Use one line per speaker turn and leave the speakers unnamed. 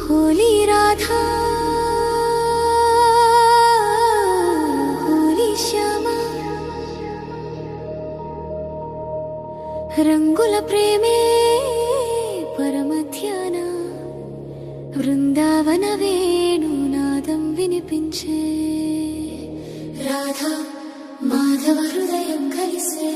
హోలీ రాధా హోలీ శ్యామ రంగుల ప్రేమే పరమధ్యాన వృందావన వేణునాదం వినిపించే రాధా మాధవ హృదయం కలిసే